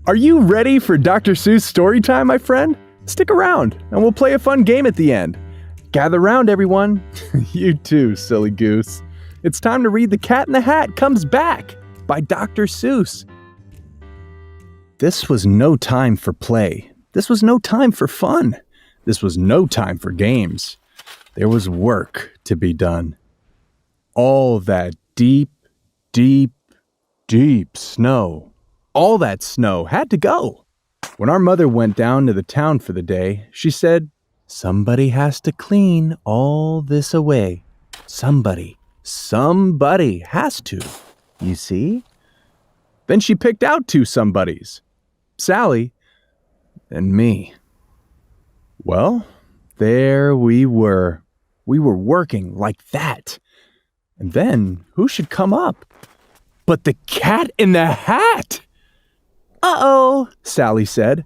Are you ready for Dr. Seuss Storytime, my friend? Stick around, and we'll play a fun game at the end. Gather round, everyone. You too, silly goose. It's time to read The Cat in the Hat Comes Back by Dr. Seuss. This was no time for play. This was no time for fun. This was no time for games. There was work to be done. All that deep, deep, deep snow. All that snow had to go. When our mother went down to the town for the day, she said, "Somebody has to clean all this away. Somebody has to, you see?" Then she picked out two somebodies, Sally and me. Well, there we were. We were working like that. And then who should come up but the Cat in the Hat? "Uh-oh," Sally said.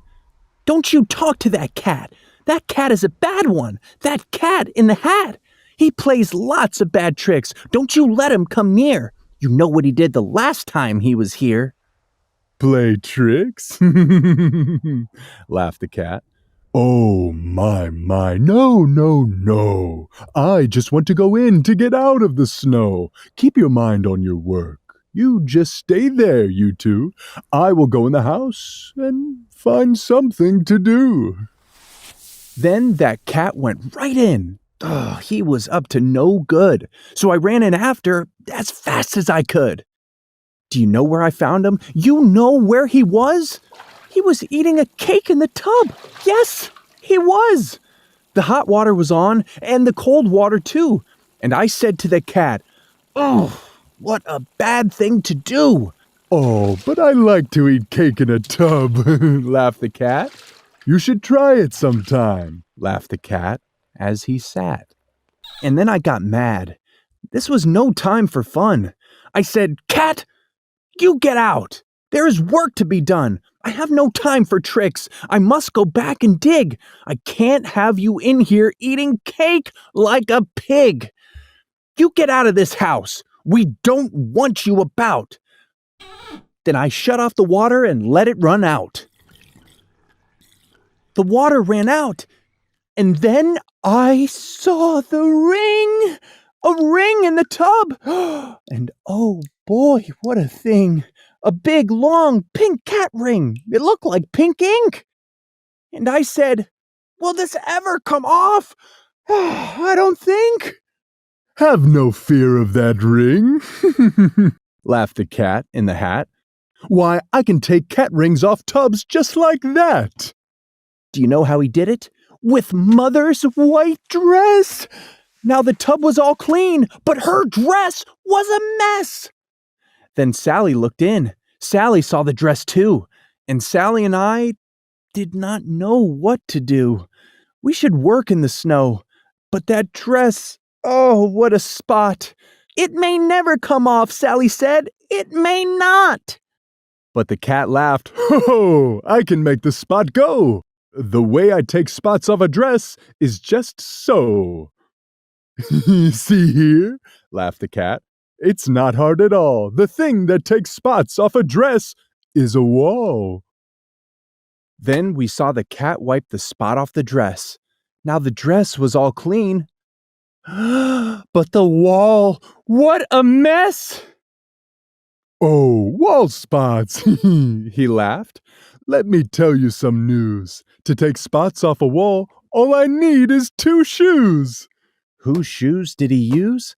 "Don't you talk to that cat. That cat is a bad one. That Cat in the Hat. He plays lots of bad tricks. Don't you let him come near. You know what he did the last time he was here." "Play tricks?" laughed the cat. "Oh, my, no. I just want to go in to get out of the snow. Keep your mind on your work. You just stay there, you two. I will go in the house and find something to do." Then that cat went right in. He was up to no good, so I ran in after as fast as I could. Do you know where I found him? You know where he was? He was eating a cake in the tub. Yes, he was. The hot water was on, and the cold water too. And I said to the cat, "Oh, what a bad thing to do." "Oh, but I like to eat cake in a tub," laughed the cat. "You should try it sometime," laughed the cat as he sat. And then I got mad. This was no time for fun. I said, "Cat, you get out. There is work to be done. I have no time for tricks. I must go back and dig. I can't have you in here eating cake like a pig. You get out of this house. We don't want you about." Then I shut off the water and let it run out. The water ran out, and then I saw the ring. A ring in the tub. And oh boy, what a thing. A big, long, pink cat ring. It looked like pink ink. And I said, "Will this ever come off?" "I don't think." "Have no fear of that ring," laughed the Cat in the Hat. "Why, I can take cat rings off tubs just like that." Do you know how he did it? With Mother's white dress. Now the tub was all clean, but her dress was a mess. Then Sally looked in. Sally saw the dress too, and Sally and I did not know what to do. We should work in the snow, but that dress, oh, what a spot. "It may never come off," Sally said. "It may not." But the cat laughed. "Ho, I can make the spot go. The way I take spots off a dress is just so." "See here," laughed the cat. "It's not hard at all. The thing that takes spots off a dress is a wall." Then we saw the cat wipe the spot off the dress. Now the dress was all clean. But the wall, what a mess! "Oh, wall spots," he laughed. "Let me tell you some news. To take spots off a wall, all I need is 2 shoes. Whose shoes did he use?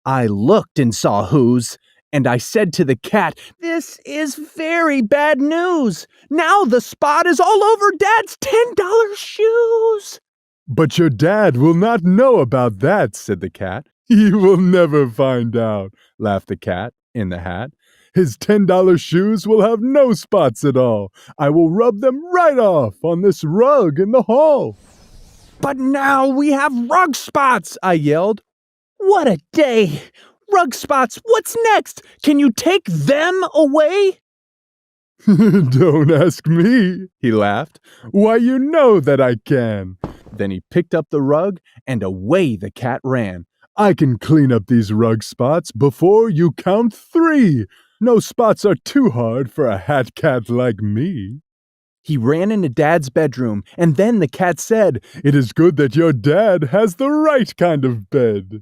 I looked and saw whose, and I said to the cat, "This is very bad news. Now the spot is all over Dad's $10 shoes." "But your dad will not know about that," said the cat. "He will never find out," laughed the Cat in the Hat. "His $10 shoes will have no spots at all. I will rub them right off on this rug in the hall." "But now we have rug spots," I yelled. "What a day! Rug spots, what's next? Can you take them away?" "Don't ask me," he laughed. "Why, you know that I can." Then he picked up the rug, and away the cat ran. "I can clean up these rug spots before you count 3. No spots are too hard for a hat cat like me." He ran into Dad's bedroom, and then the cat said, "It is good that your dad has the right kind of bed."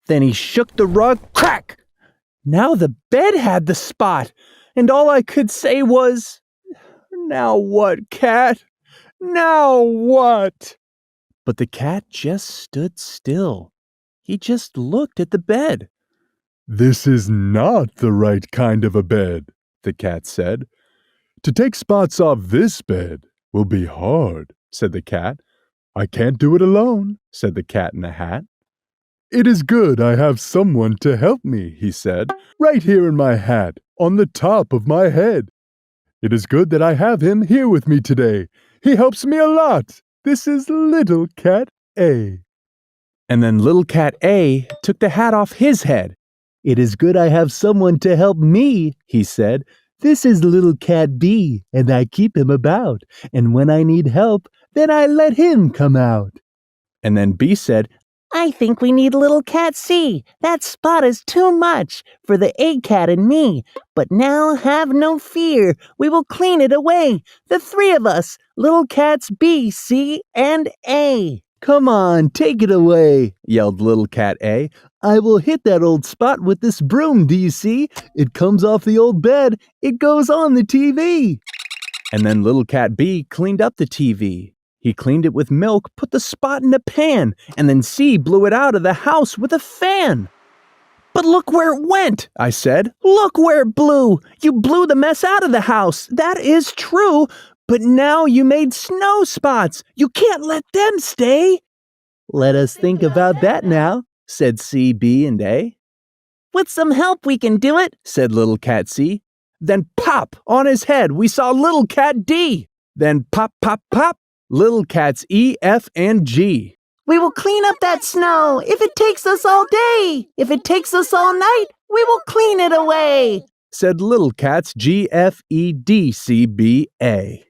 Then he shook the rug, crack! Now the bed had the spot, and all I could say was, "Now what, cat? Now what?" But the cat just stood still. He just looked at the bed. "This is not the right kind of a bed," the cat said. "To take spots off this bed will be hard," said the cat. "I can't do it alone," said the cat in a hat. "It is good I have someone to help me," he said, "right here in my hat, on the top of my head. It is good that I have him here with me today. He helps me a lot. This is Little Cat A." And then Little Cat A took the hat off his head. "It is good I have someone to help me," he said. "This is Little Cat B, and I keep him about. And when I need help, then I let him come out." And then B said, "I think we need Little Cat C. That spot is too much for the A cat and me. But now have no fear. We will clean it away. The three of us, Little Cats B, C, and A." "Come on, take it away," yelled Little Cat A. "I will hit that old spot with this broom, do you see? It comes off the old bed. It goes on the TV." And then Little Cat B cleaned up the TV. He cleaned it with milk, put the spot in a pan, and then C blew it out of the house with a fan. "But look where it went," I said. "Look where it blew. You blew the mess out of the house. That is true. But now you made snow spots. You can't let them stay." "Let us think about that now," said C, B, and A. "With some help we can do it," said Little Cat C. Then pop, on his head, we saw Little Cat D. Then pop, pop, pop, Little Cats E, F, and G. "We will clean up that snow. If it takes us all day, if it takes us all night, we will clean it away," said Little Cats G, F, E, D, C, B, A.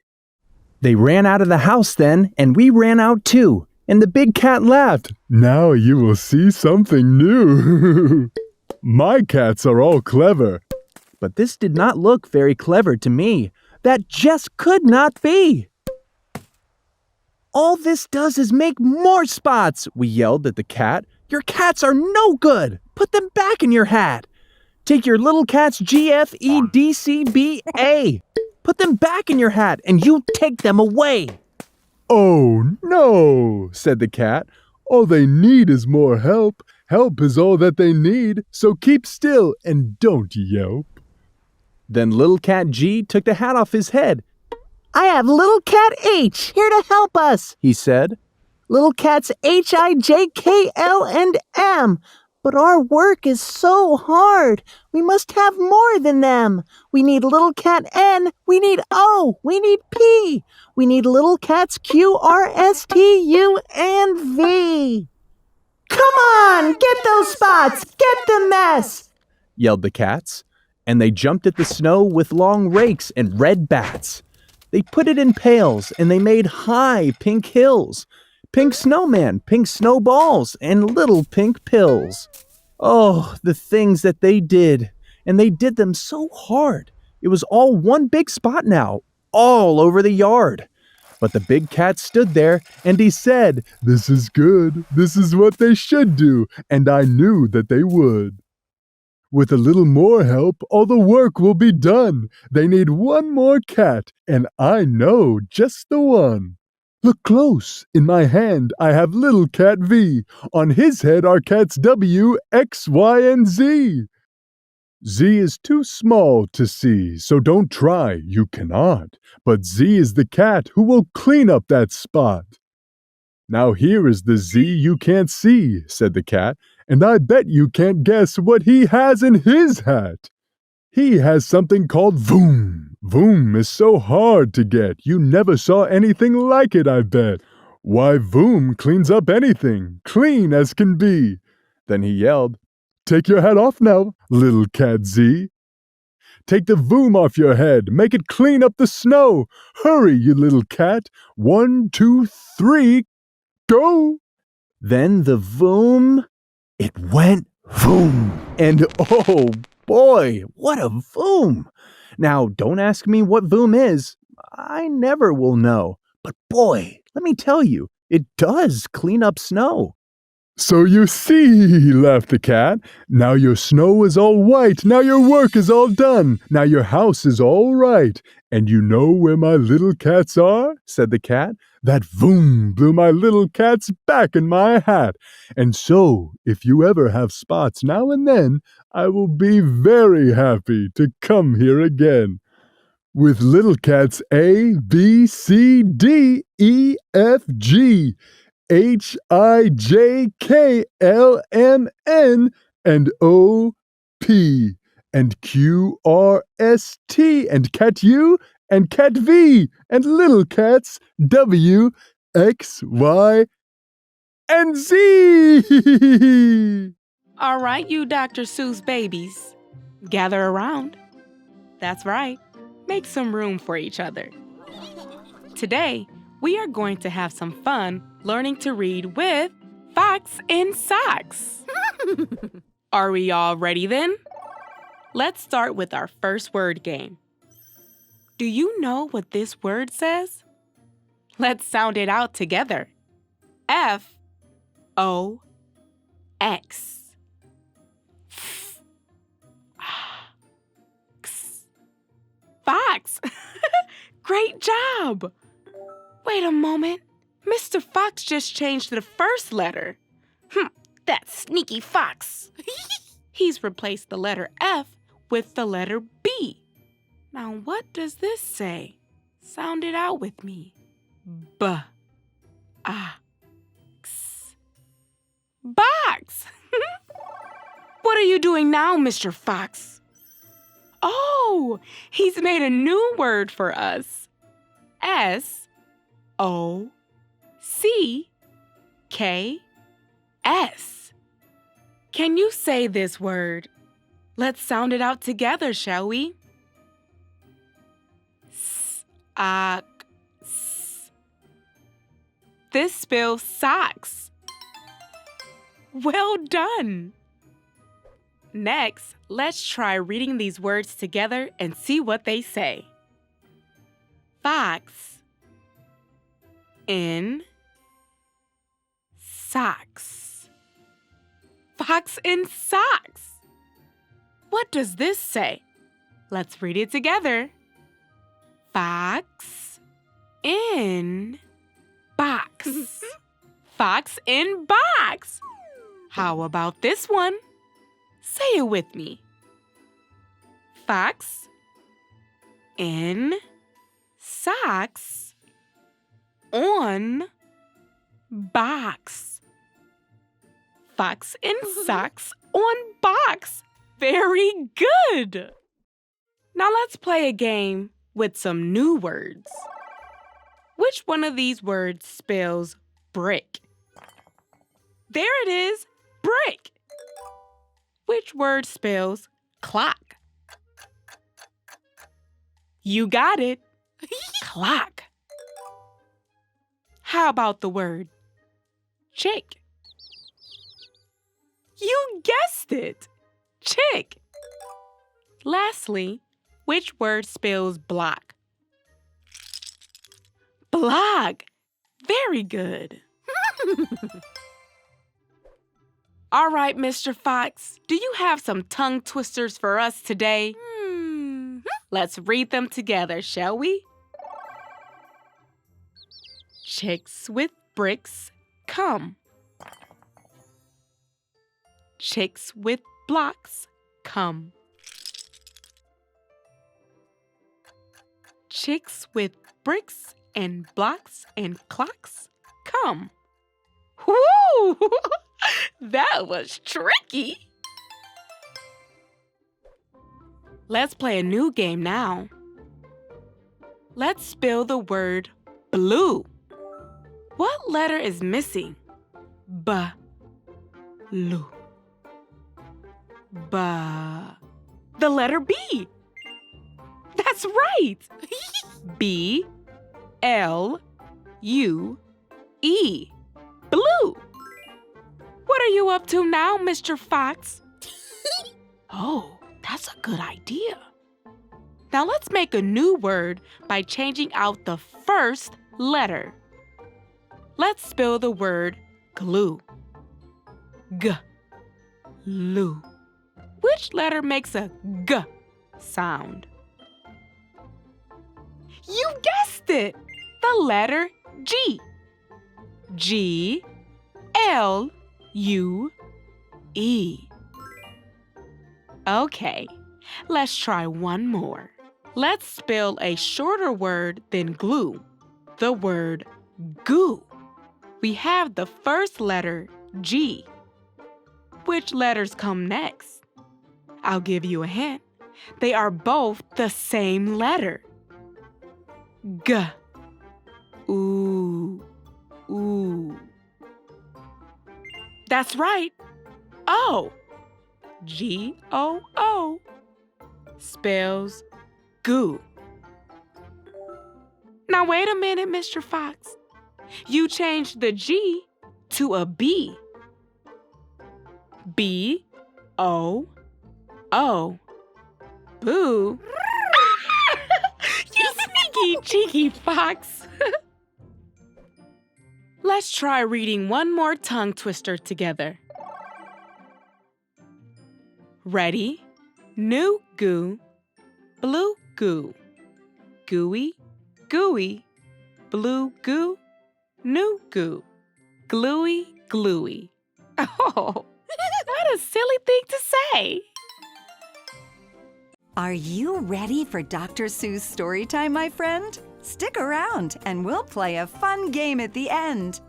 They ran out of the house then, and we ran out too. And the big cat laughed. "Now you will see something new." "My cats are all clever." But this did not look very clever to me. That just could not be. "All this does is make more spots," we yelled at the cat. "Your cats are no good. Put them back in your hat. Take your Little Cats G, F, E, D, C, B, A. Put them back in your hat, and you take them away." "Oh, no," said the cat. "All they need is more help. Help is all that they need, so keep still and don't yelp." Then Little Cat G took the hat off his head. "I have Little Cat H here to help us," he said. "Little Cats H, I, J, K, L, and M. But our work is so hard. We must have more than them. We need Little Cat N. We need O. We need P. We need Little Cats Q, R, S, T, U, and V. Come on, get those spots. Get the mess," yelled the cats. And they jumped at the snow with long rakes and red bats. They put it in pails, and they made high pink hills. Pink snowman, pink snowballs, and little pink pills. Oh, the things that they did. And they did them so hard. It was all one big spot now, all over the yard. But the big cat stood there, and he said, "This is good. This is what they should do, and I knew that they would. With a little more help, all the work will be done. They need one more cat, and I know just the one. Look close. In my hand, I have Little Cat V. On his head are cats W, X, Y, and Z. Z is too small to see, so don't try. You cannot. But Z is the cat who will clean up that spot." "Now here is the Z you can't see," said the cat, "and I bet you can't guess what he has in his hat. He has something called Voom. Voom is so hard to get. You never saw anything like it, I bet. Why, Voom cleans up anything, clean as can be." Then he yelled, "Take your hat off now, Little Cat Z. Take the Voom off your head. Make it clean up the snow. Hurry, you little cat. 1, 2, 3, go." Then the Voom, it went Voom. And oh boy, what a Voom. Now, don't ask me what Voom is. I never will know. But boy, let me tell you, it does clean up snow. So you see, laughed the cat, now your snow is all white, now your work is all done, now your house is all right. And you know where my little cats are? Said the cat. That voom blew my little cat's back in my hat. And so, if you ever have spots now and then, I will be very happy to come here again. With little cats A, B, C, D, E, F, G, H, I, J, K, L, M, N, and O, P, and Q, R, S, T, and cat U, and cat V, and little cats W, X, Y, and Z. All right, you Dr. Seuss babies, gather around. That's right, make some room for each other. Today, we are going to have some fun learning to read with Fox in Socks. Are we all ready then? Let's start with our first word game. Do you know what this word says? Let's sound it out together. F-O-X. Fox! Great job! Wait a moment. Mr. Fox just changed the first letter. That sneaky fox. He's replaced the letter F with the letter B. Now, what does this say? Sound it out with me. B-A-X. Box! What are you doing now, Mr. Fox? Oh, he's made a new word for us. S-O-C-K-S. Can you say this word? Let's sound it out together, shall we? S-O-C-K. This spells socks. Well done. Next, let's try reading these words together and see what they say. Fox in socks. Fox in socks. What does this say? Let's read it together. Fox in box. Fox in box. How about this one? Say it with me. Fox in socks on box. Fox in socks on box. Very good. Now let's play a game with some new words. Which one of these words spells brick? There it is, brick. Which word spells clock? You got it, clock. How about the word chick? You guessed it, chick. Lastly, which word spells block? Block. Very good. All right, Mr. Fox, do you have some tongue twisters for us today? Let's read them together, shall we? Chicks with bricks come. Chicks with blocks come. Chicks with bricks and blocks and clocks come. Woo! That was tricky. Let's play a new game now. Let's spell the word blue. What letter is missing? B-lu. The letter B. That's right. B-L-U-E. Blue. What are you up to now, Mr. Fox? Oh, that's a good idea. Now let's make a new word by changing out the first letter. Let's spell the word glue. Glue. Which letter makes a G sound? You guessed it! The letter G. G-L-U-E. Okay, let's try one more. Let's spell a shorter word than glue, the word goo. We have the first letter, G. Which letters come next? I'll give you a hint. They are both the same letter. G. Ooh. Ooh. That's right. O. G-O-O spells goo. Now wait a minute, Mr. Fox. You changed the G to a B. B-O-O. Boo. You sneaky, cheeky fox. Let's try reading one more tongue twister together. Ready? New goo, blue goo. Gooey, gooey, blue goo, new goo. Gluey, gluey. Oh, what a silly thing to say. Are you ready for Dr. Seuss Storytime, my friend? Stick around and we'll play a fun game at the end.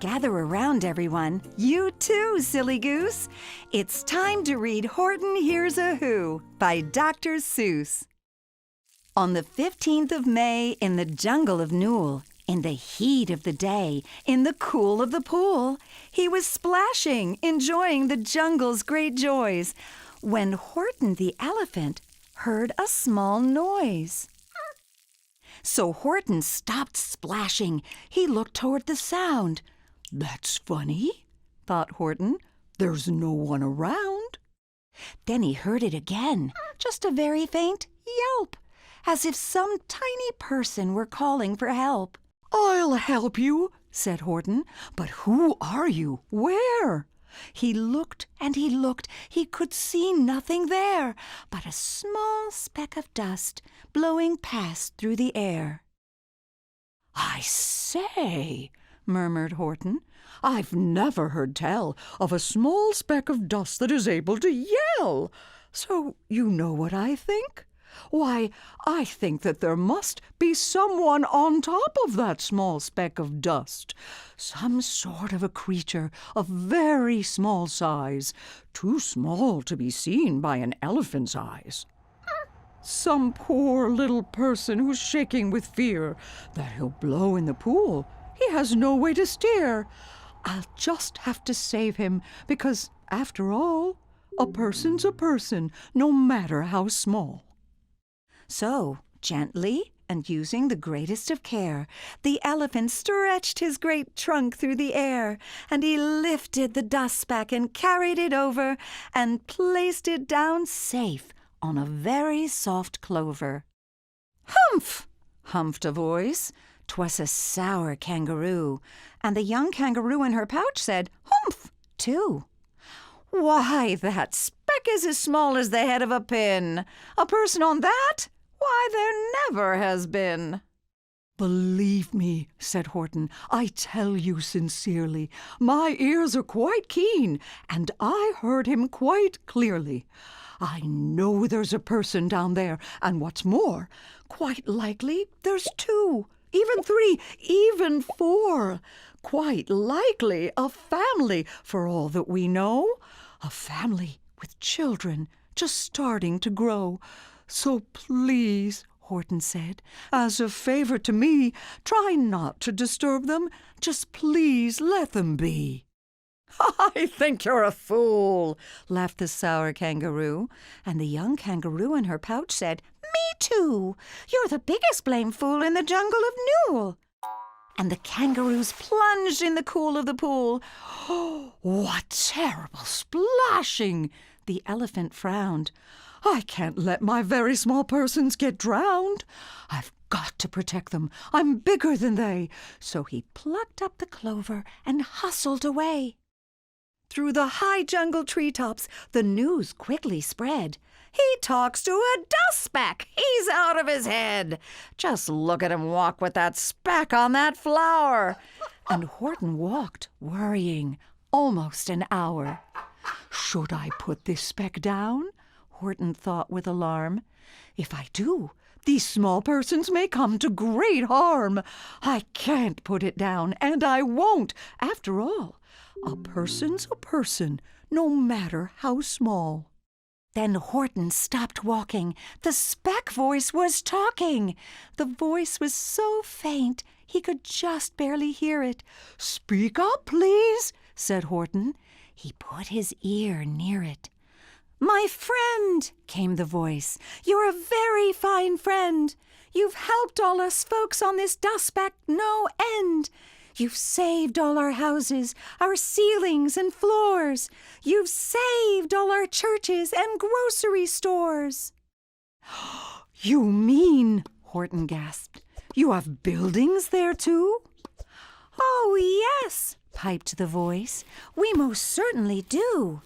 Gather around, everyone. You too, silly goose. It's time to read Horton Hears a Who by Dr. Seuss. On the 15th of May, in the jungle of Newell, in the heat of the day, in the cool of the pool, he was splashing, enjoying the jungle's great joys, when Horton the elephant heard a small noise. So Horton stopped splashing. He looked toward the sound. "That's funny," thought Horton. "There's no one around." Then he heard it again, just a very faint yelp, as if some tiny person were calling for help. "I'll help you," said Horton. "But who are you? Where?" He looked and he looked. He could see nothing there but a small speck of dust blowing past through the air. "I say," murmured Horton, "I've never heard tell of a small speck of dust that is able to yell. So you know what I think? Why, I think that there must be someone on top of that small speck of dust. Some sort of a creature of very small size, too small to be seen by an elephant's eyes. Some poor little person who's shaking with fear that he'll blow in the pool. He has no way to steer. I'll just have to save him because, after all, a person's a person, no matter how small." So, gently and using the greatest of care, the elephant stretched his great trunk through the air, and he lifted the dust speck and carried it over and placed it down safe on a very soft clover. "Humph!" humphed a voice. 'Twas a sour kangaroo, and the young kangaroo in her pouch said, "Humph!" too. "Why, that speck is as small as the head of a pin. A person on that? Why, there never has been." "Believe me," said Horton, "I tell you sincerely, my ears are quite keen, and I heard him quite clearly. I know there's a person down there, and what's more, quite likely there's two, even three, even four. Quite likely a family, for all that we know. A family with children just starting to grow. So please," Horton said, "as a favor to me, try not to disturb them. Just please let them be." "I think you're a fool," laughed the sour kangaroo. And the young kangaroo in her pouch said, "Me too. You're the biggest blame fool in the jungle of Newell." And the kangaroos plunged in the cool of the pool. "Oh, what terrible splashing!" The elephant frowned. I can't let my very small persons get drowned. I've got to protect them. I'm bigger than they." So he plucked up the clover and hustled away. Through the high jungle treetops, the news quickly spread. "He talks to a dust speck. He's out of his head. Just look at him walk with that speck on that flower." And Horton walked, worrying, almost an hour. "Should I put this speck down?" Horton thought with alarm. "If I do, these small persons may come to great harm. I can't put it down, and I won't. After all, a person's a person, no matter how small." Then Horton stopped walking. The speck voice was talking. The voice was so faint he could just barely hear it. "Speak up, please," said Horton. He put his ear near it. "My friend," came the voice, "you're a very fine friend. You've helped all us folks on this dust speck no end. You've saved all our houses, our ceilings and floors. You've saved all our churches and grocery stores." "You mean," Horton gasped, "you have buildings there too?" "Oh, yes," piped the voice, "we most certainly do."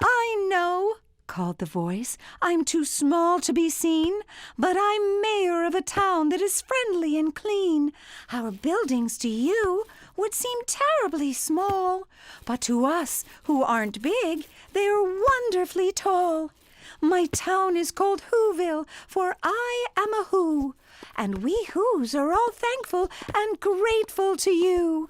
"I know," called the voice, "I'm too small to be seen, but I'm mayor of a town that is friendly and clean. Our buildings to you would seem terribly small, but to us who aren't big, they're wonderfully tall. My town is called Whoville, for I am a Who, and we Whos are all thankful and grateful to you."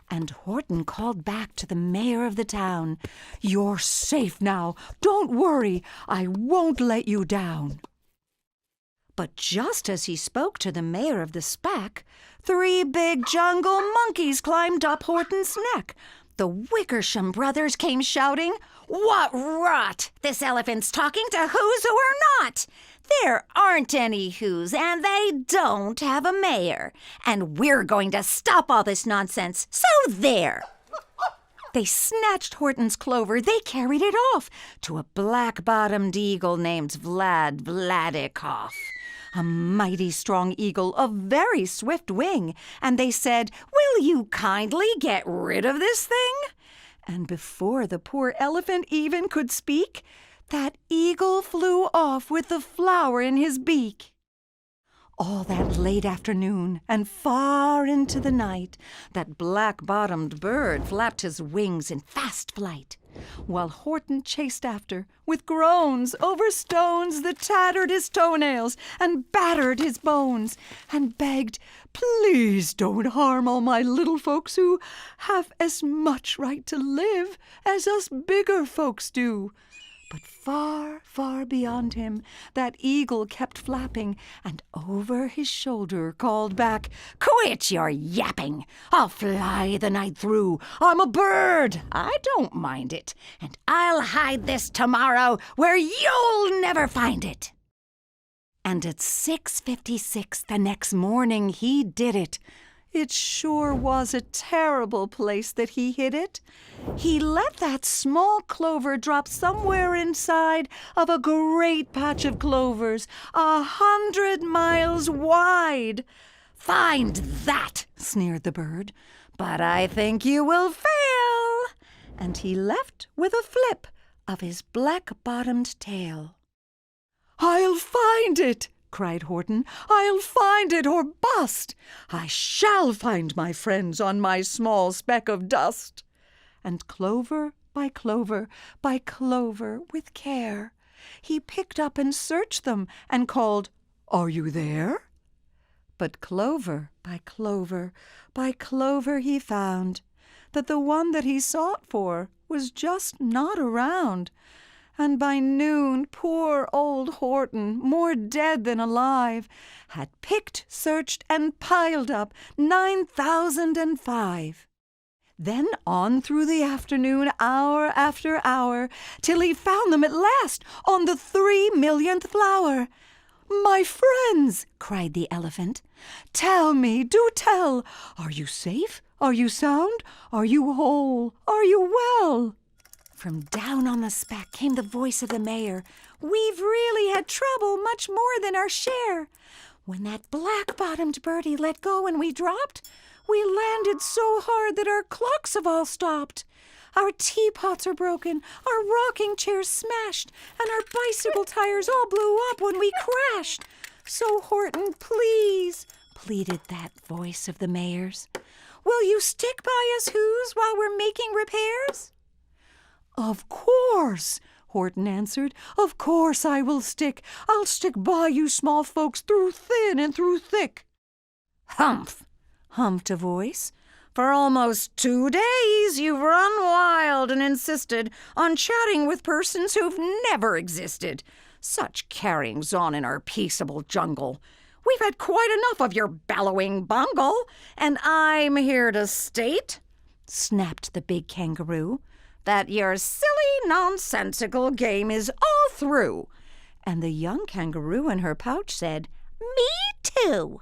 And Horton called back to the mayor of the town, "You're safe now. Don't worry. I won't let you down." But just as he spoke to the mayor of the speck, 3 big jungle monkeys climbed up Horton's neck. The Wickersham brothers came shouting, "What rot! This elephant's talking to Whos who are not! There aren't any Whos, and they don't have a mayor. And we're going to stop all this nonsense, so there!" They snatched Horton's clover. They carried it off to a black-bottomed eagle named Vlad Vladikoff, a mighty strong eagle of very swift wing. And they said, "Will you kindly get rid of this thing?" And before the poor elephant even could speak, that eagle flew off with the flower in his beak. All that late afternoon and far into the night, that black-bottomed bird flapped his wings in fast flight, while Horton chased after, with groans, over stones that tattered his toenails and battered his bones, and begged, "Please don't harm all my little folks who have as much right to live as us bigger folks do." But far, far beyond him, that eagle kept flapping, and over his shoulder called back, "Quit your yapping! I'll fly the night through. I'm a bird. I don't mind it. And I'll hide this tomorrow where you'll never find it." And at 6:56 the next morning he did it. It sure was a terrible place that he hid it. He let that small clover drop somewhere inside of a great patch of clovers, 100 miles wide. "Find that," sneered the bird, "but I think you will fail." And he left with a flip of his black-bottomed tail. "I'll find it!" cried Horton. "I'll find it or bust. I shall find my friends on my small speck of dust." And clover by clover by clover, with care, he picked up and searched them and called, "Are you there?" But clover by clover by clover he found that the one that he sought for was just not around. And by noon, poor old Horton, more dead than alive, had picked, searched, and piled up 9,005. Then on through the afternoon, hour after hour, till he found them at last on the 3,000,000th flower. "My friends," cried the elephant, "tell me, do tell, are you safe? Are you sound? Are you whole? Are you well?" From down on the speck came the voice of the mayor. We've really had trouble, much more than our share. When that black-bottomed birdie let go and we dropped, we landed so hard that our clocks have all stopped. Our teapots are broken, our rocking chairs smashed, and our bicycle tires all blew up when we crashed. So, Horton, please, pleaded that voice of the mayor's, will you stick by us Who's while we're making repairs? Of course, Horton answered. Of course I will stick. I'll stick by you small folks through thin and through thick. Humph, humphed a voice. For almost 2 days you've run wild and insisted on chatting with persons who've never existed. Such carryings on in our peaceable jungle. We've had quite enough of your bellowing bungle, and I'm here to state, snapped the big kangaroo, that your silly, nonsensical game is all through. And the young kangaroo in her pouch said, Me too.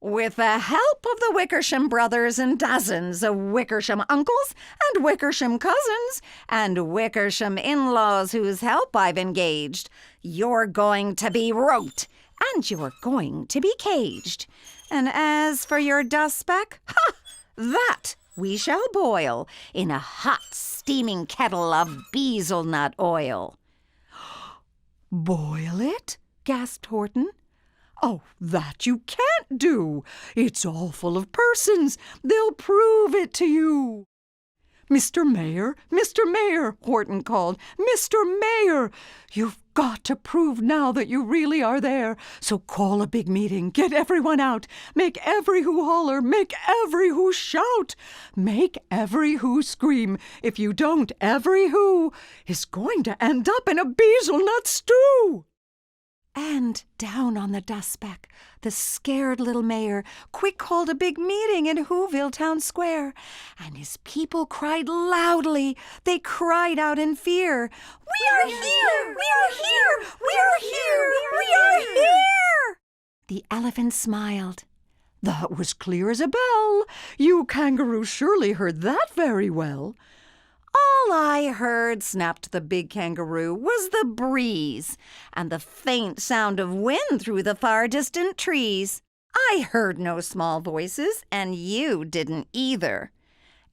With the help of the Wickersham brothers and dozens of Wickersham uncles and Wickersham cousins and Wickersham in-laws whose help I've engaged, you're going to be roped and you're going to be caged. And as for your dust speck, that we shall boil in a hot, steaming kettle of bezelnut oil. Boil it? Gasped Horton. Oh, that you can't do. It's all full of persons. They'll prove it to you. Mr. Mayor, Horton called. Mr. Mayor, you've got to prove now that you really are there. So call a big meeting, get everyone out, make every who holler, make every who shout, make every who scream. If you don't, every who is going to end up in a bezelnut stew. And down on the dust speck, the scared little mayor quick called a big meeting in Whoville Town Square, and his people cried loudly. They cried out in fear, We are here! We are here! We are here! We are here! The elephant smiled. That was clear as a bell. You kangaroos surely heard that very well. All I heard, snapped the big kangaroo, was the breeze and the faint sound of wind through the far distant trees. I heard no small voices, and you didn't either.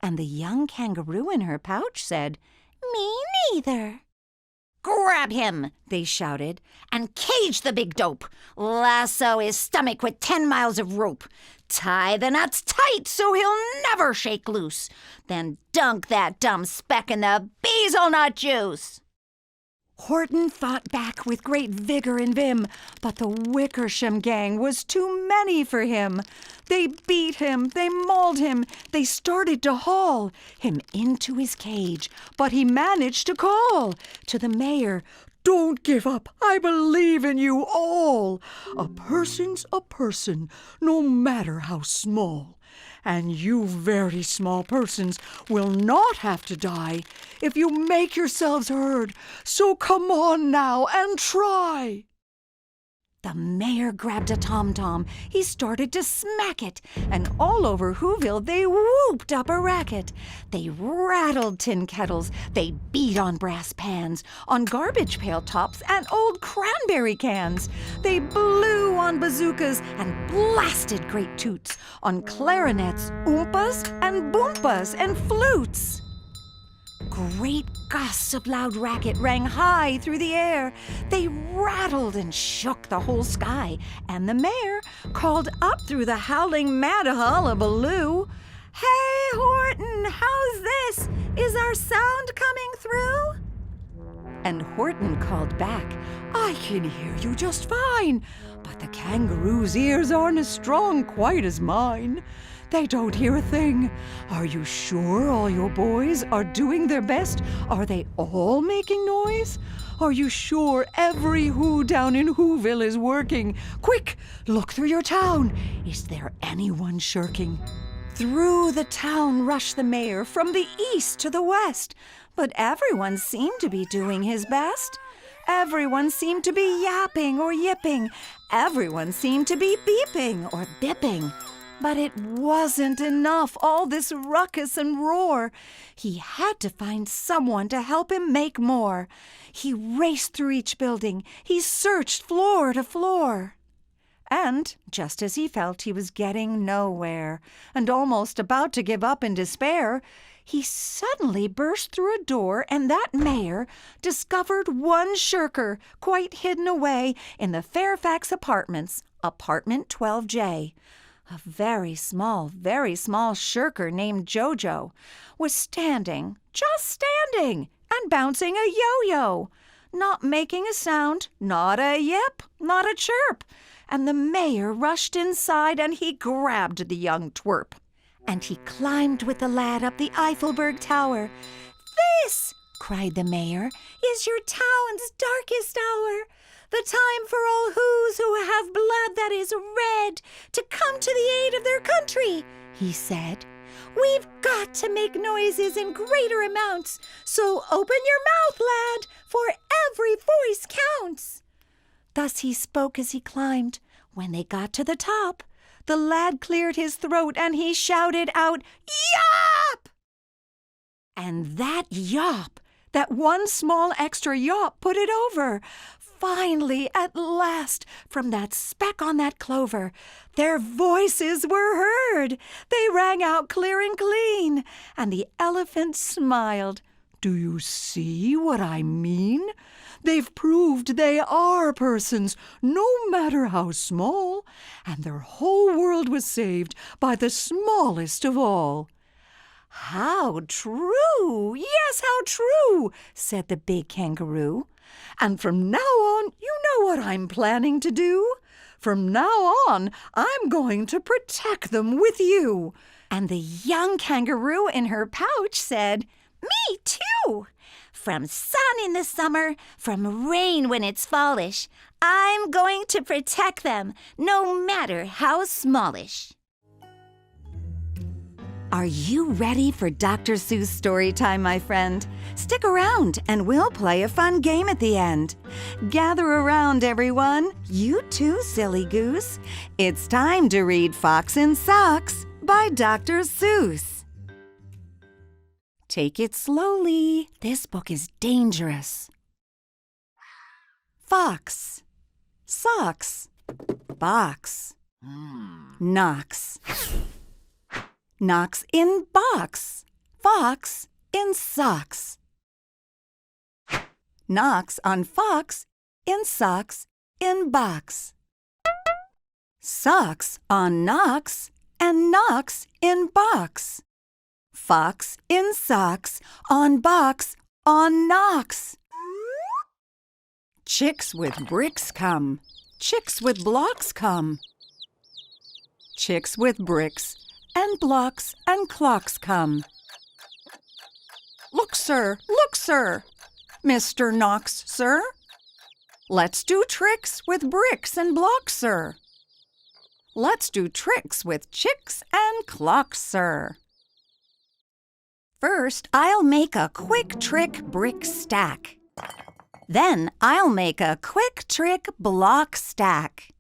And the young kangaroo in her pouch said, Me neither. Grab him, they shouted, and cage the big dope. Lasso his stomach with 10 miles of rope. Tie the nuts tight so he'll never shake loose. Then dunk that dumb speck in the bezelnut juice. Horton fought back with great vigor and vim, but the Wickersham gang was too many for him. They beat him, they mauled him, they started to haul him into his cage, but he managed to call to the mayor, Don't give up, I believe in you all. A person's a person, no matter how small. And you very small persons will not have to die if you make yourselves heard. So come on now and try. The mayor grabbed a tom-tom. He started to smack it, and all over Whoville they whooped up a racket. They rattled tin kettles, they beat on brass pans, on garbage pail tops and old cranberry cans. They blew on bazookas and blasted great toots, on clarinets, oompas and boompas and flutes. Great gusts of loud racket rang high through the air. They rattled and shook the whole sky, and the mayor called up through the howling mad hullabaloo, Hey, Horton, how's this? Is our sound coming through? And Horton called back, I can hear you just fine, but the kangaroo's ears aren't as strong quite as mine. They don't hear a thing. Are you sure all your boys are doing their best? Are they all making noise? Are you sure every who down in Whoville is working? Quick, look through your town. Is there anyone shirking? Through the town rushed the mayor from the east to the west, but everyone seemed to be doing his best. Everyone seemed to be yapping or yipping. Everyone seemed to be beeping or bipping. But it wasn't enough, all this ruckus and roar. He had to find someone to help him make more. He raced through each building. He searched floor to floor. And just as he felt he was getting nowhere and almost about to give up in despair, he suddenly burst through a door, and that mayor discovered one shirker quite hidden away in the Fairfax Apartments, apartment 12J. A very small shirker named Jojo was standing, just standing, and bouncing a yo-yo, not making a sound, not a yip, not a chirp. And the mayor rushed inside and he grabbed the young twerp. And he climbed with the lad up the Eiffelberg Tower. "This," cried the mayor, "is your town's darkest hour. The time for all who have blood that is red to come to the aid of their country," he said. "We've got to make noises in greater amounts, so open your mouth, lad, for every voice counts." Thus he spoke as he climbed. When they got to the top, the lad cleared his throat and he shouted out, "Yop!" And that yop, that one small extra yop, put it over. Finally, at last, from that speck on that clover, their voices were heard. They rang out clear and clean, and the elephant smiled. "Do you see what I mean? They've proved they are persons, no matter how small, and their whole world was saved by the smallest of all." "How true! Yes, how true!" said the big kangaroo. "And from now on, you know what I'm planning to do? From now on, I'm going to protect them with you." And the young kangaroo in her pouch said, "Me too! From sun in the summer, from rain when it's fallish, I'm going to protect them, no matter how smallish." Are you ready for Dr. Seuss Storytime, my friend? Stick around and we'll play a fun game at the end. Gather around, everyone. You too, silly goose. It's time to read Fox in Socks by Dr. Seuss. Take it slowly. This book is dangerous. Fox, socks, box, knocks. Knocks in box, fox in socks. Knocks on fox in socks in box. Socks on knocks and knocks in box. Fox in socks on box on knocks. Chicks with bricks come, chicks with blocks come. Chicks with bricks and blocks and clocks come. Look, sir, Mr. Knox, sir. Let's do tricks with bricks and blocks, sir. Let's do tricks with chicks and clocks, sir. First, I'll make a quick trick brick stack. Then I'll make a quick trick block stack.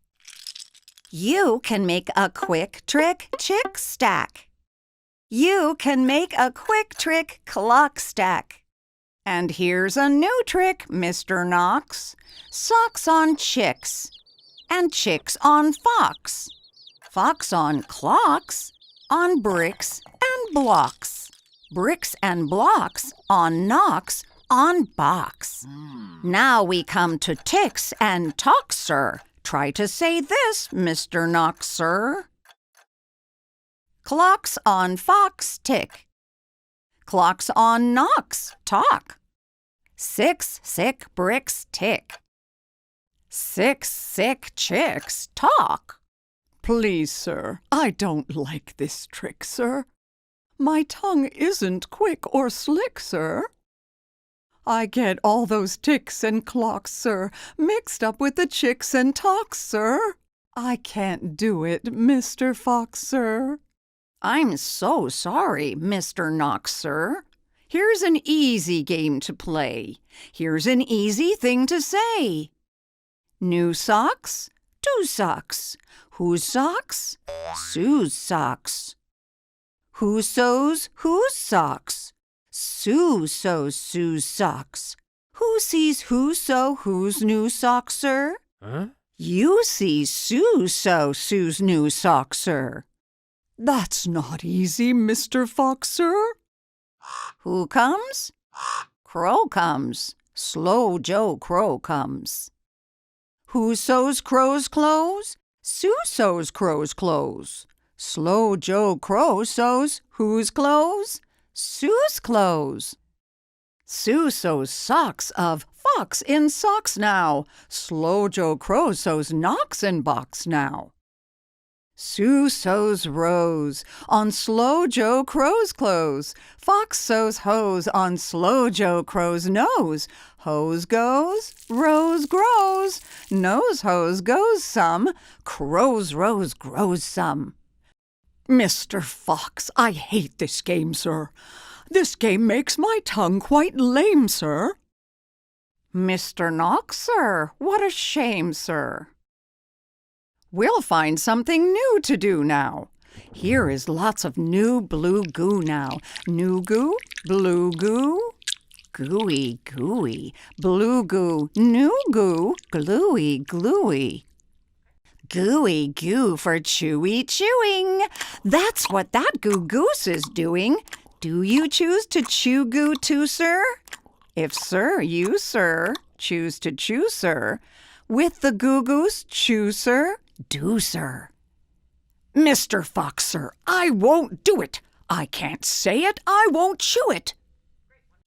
You can make a quick trick chick stack. You can make a quick trick clock stack. And here's a new trick, Mr. Knox. Socks on chicks, and chicks on fox. Fox on clocks, on bricks and blocks. Bricks and blocks on knocks on box. Now we come to ticks and talks, sir. Try to say this, Mr. Knox, sir. Clocks on fox tick. Clocks on knocks talk. 6 sick bricks tick. 6 sick chicks talk. Please, sir, I don't like this trick, sir. My tongue isn't quick or slick, sir. I get all those ticks and clocks, sir, mixed up with the chicks and talks, sir. I can't do it, Mr. Fox, sir. I'm so sorry, Mr. Knox, sir. Here's an easy game to play. Here's an easy thing to say. New socks? Stu's socks? Whose socks? Sue's socks. Who sews whose socks? Sue sews Sue's socks. Who sees who sew whose new socks, sir? You see Sue sew Sue's new socks, sir. That's not easy, Mr. Fox, sir. Who comes? Crow comes. Slow Joe Crow comes. Who sews Crow's clothes? Sue sews Crow's clothes. Slow Joe Crow sews whose clothes? Sue's clothes. Sue sews socks of fox in socks now. Slow Joe Crow sews knocks in box now. Sue sews rose on Slow Joe Crow's clothes. Fox sews hose on Slow Joe Crow's nose. Hose goes, rose grows. Nose hose goes some. Crow's rose grows some. Mr. Fox, I hate this game, sir. This game makes my tongue quite lame, sir. Mr. Knox, sir, what a shame, sir. We'll find something new to do now. Here is lots of new blue goo now. New goo, blue goo, gooey, gooey, blue goo, new goo, gluey, gluey. Gooey goo for chewy chewing. That's what that goo goose is doing. Do you choose to chew goo too, sir? If sir, you, sir, choose to chew, sir. With the goo goose, chew, sir. Do, sir. Mr. Fox, sir, I won't do it. I can't say it. I won't chew it.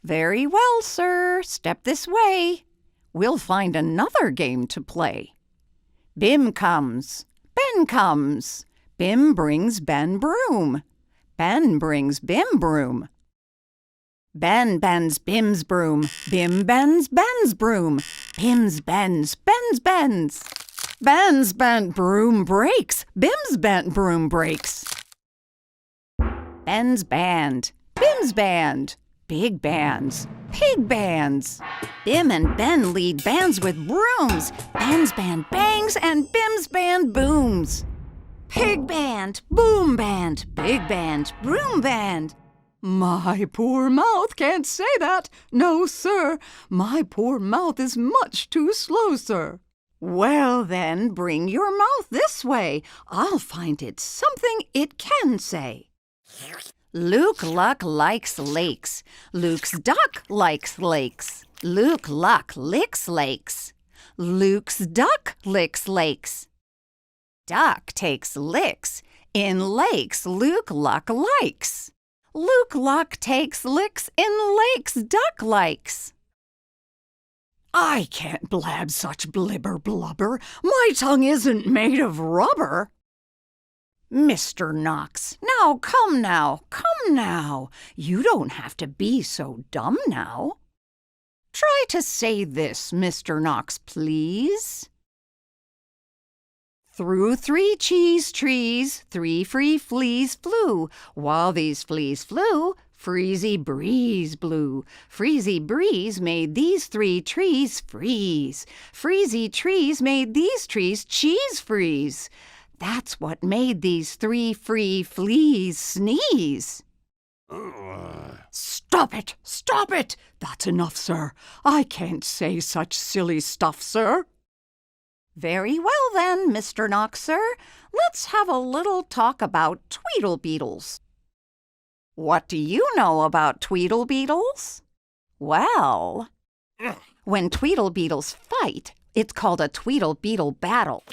Very well, sir. Step this way. We'll find another game to play. Bim comes. Ben comes. Bim brings Ben broom. Ben brings Bim broom. Ben bends Bim's broom. Bim bends Ben's broom. Bim's bends Ben's bends. Ben's bent broom breaks. Bim's bent broom breaks. Ben's band. Bim's band. Big bands. Pig bands. Bim and Ben lead bands with brooms. Ben's band bangs and Bim's band booms. Pig band, boom band, big band, broom band. My poor mouth can't say that. No, sir. My poor mouth is much too slow, sir. Well, then, bring your mouth this way. I'll find it something it can say. Luke Luck likes lakes. Luke's duck likes lakes. Luke Luck licks lakes. Luke's duck licks lakes. Duck takes licks. In lakes, Luke Luck likes. Luke Luck takes licks in lakes Duck likes. I can't blab such blibber blubber. My tongue isn't made of rubber. Mr. Knox, now. Come now. You don't have to be so dumb now. Try to say this, Mr. Knox, please. Through 3 cheese trees, 3 free fleas flew. While these fleas flew, freezy breeze blew. Freezy breeze made these 3 trees freeze. Freezy trees made these trees cheese freeze. That's what made these 3 free fleas sneeze. Stop it! Stop it! That's enough, sir. I can't say such silly stuff, sir. Very well then, Mr. Knox, sir. Let's have a little talk about Tweedlebeetles. What do you know about Tweedlebeetles? Well, when Tweedlebeetles fight, it's called a Tweedlebeetle battle.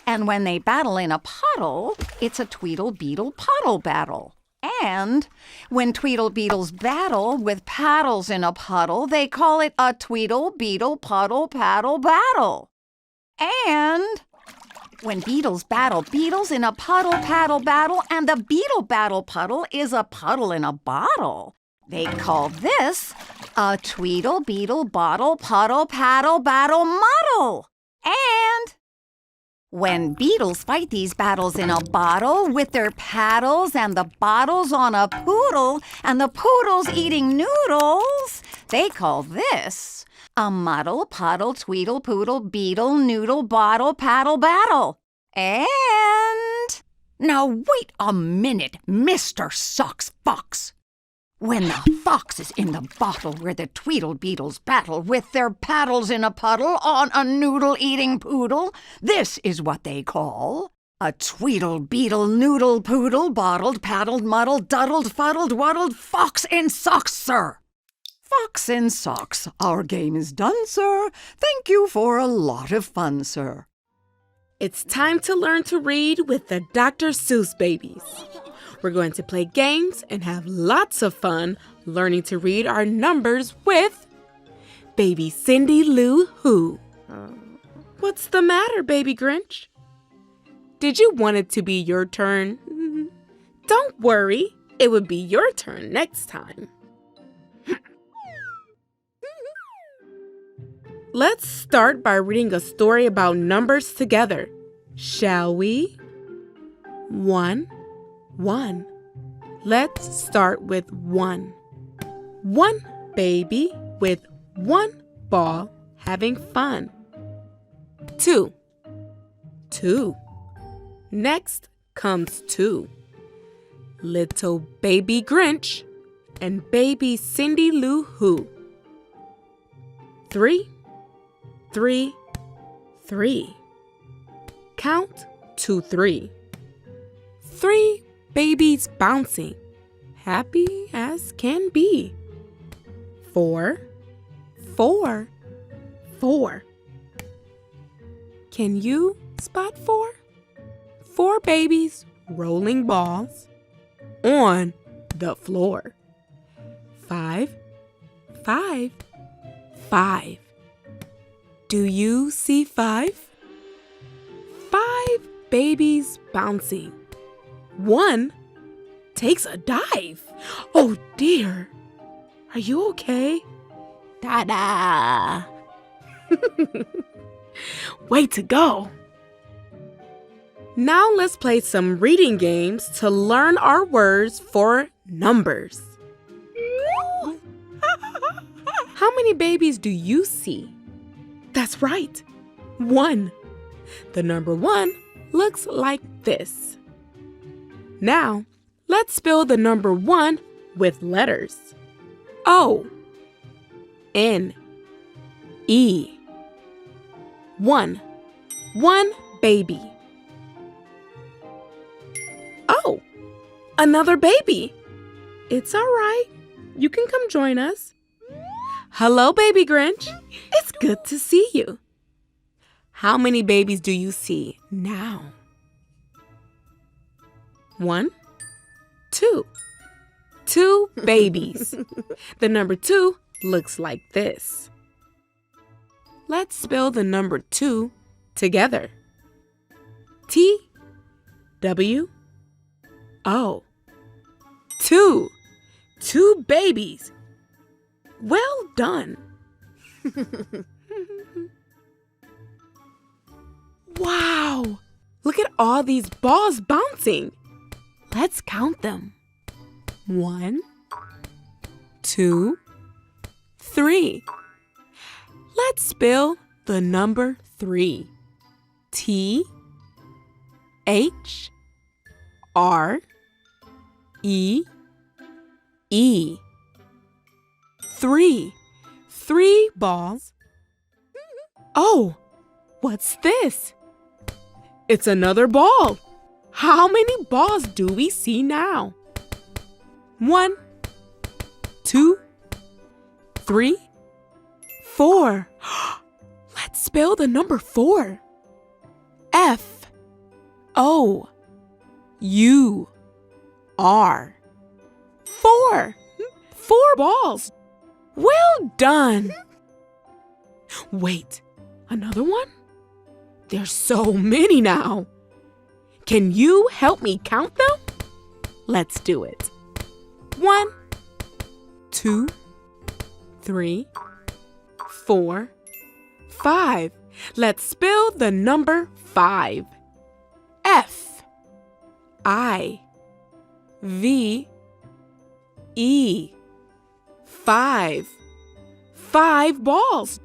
And when they battle in a puddle, it's a Tweedlebeetle puddle battle. And when Tweedlebeetles battle with paddles in a puddle, they call it a Tweedlebeetle puddle paddle battle. And when beetles battle beetles in a puddle paddle battle and the beetle battle puddle is a puddle in a bottle, they call this a Tweedlebeetle bottle puddle paddle battle muddle. And when beetles fight these battles in a bottle with their paddles and the bottles on a poodle and the poodle's eating noodles, they call this A muddle, puddle, tweedle, poodle, beetle, noodle, bottle, paddle, battle. And... Now wait a minute, Mr. Socks Fox. When the fox is in the bottle where the tweedle beetles battle with their paddles in a puddle on a noodle-eating poodle, this is what they call a tweedle beetle noodle poodle bottled, paddled, muddled, duddled, fuddled, waddled fox in socks, sir. Fox in socks. Our game is done, sir. Thank you for a lot of fun, sir. It's time to learn to read with the Dr. Seuss babies. We're going to play games and have lots of fun learning to read our numbers with Baby Cindy Lou Who. What's the matter, Baby Grinch? Did you want it to be your turn? Don't worry, it would be your turn next time. Let's start by reading a story about numbers together, shall we? 1. Let's start with 1. One baby with one ball having fun. 2. Next comes 2. Little baby Grinch and baby Cindy Lou Who. 3. Count to 3. 3 babies bouncing, happy as can be. 4. Can you spot 4? 4 babies rolling balls on the floor. 5. Do you see 5? 5 babies bouncing. 1 takes a dive. Oh dear. Are you okay? Ta-da! Way to go. Now let's play some reading games to learn our words for numbers. How many babies do you see? That's right, 1. The number 1 looks like this. Now, let's spell the number 1 with letters. O, N, E. 1. One baby. Oh, another baby. It's all right. You can come join us. Hello, baby Grinch. It's good to see you. How many babies do you see now? 1, 2. 2 babies. The number 2 looks like this. Let's spell the number 2 together. T, W, O. 2. 2 babies. Well done. Wow! Look at all these balls bouncing. Let's count them. 1, 2, 3. Let's spell the number 3. T, H, R, E, E. 3. 3 balls. Oh, what's this? It's another ball. How many balls do we see now? 1, 2, 3, 4. Let's spell the number 4. F, O, U, R. 4. 4 balls. Well done. Wait, another one? There's so many now. Can you help me count them? Let's do it. 1, 2, 3, 4, 5. Let's spell the number 5. F, I, V, E. 5. 5 balls.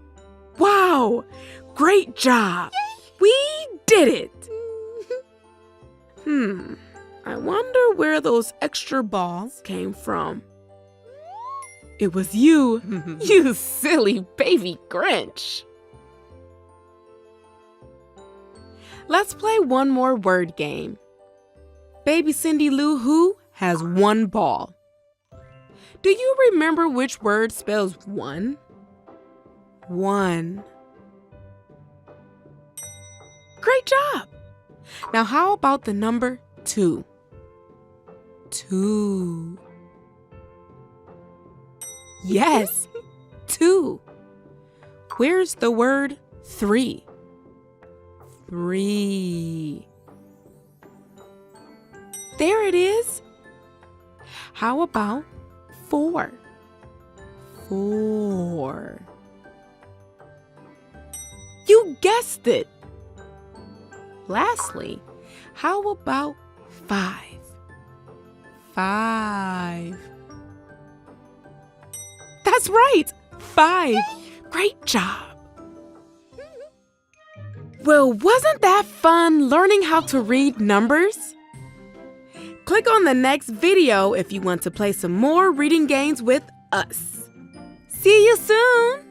Wow! Great job! We did it! I wonder where those extra balls came from. It was you, you silly baby Grinch. Let's play one more word game. Baby Cindy Lou Who has one ball. Do you remember which word spells one? One. Great job. Now how about the number 2? 2. Yes, 2. Where's the word 3? 3. There it is. How about 4? 4. You guessed it. Lastly, how about 5? 5. That's right, 5. Great job. Well, wasn't that fun learning how to read numbers? Click on the next video if you want to play some more reading games with us. See you soon!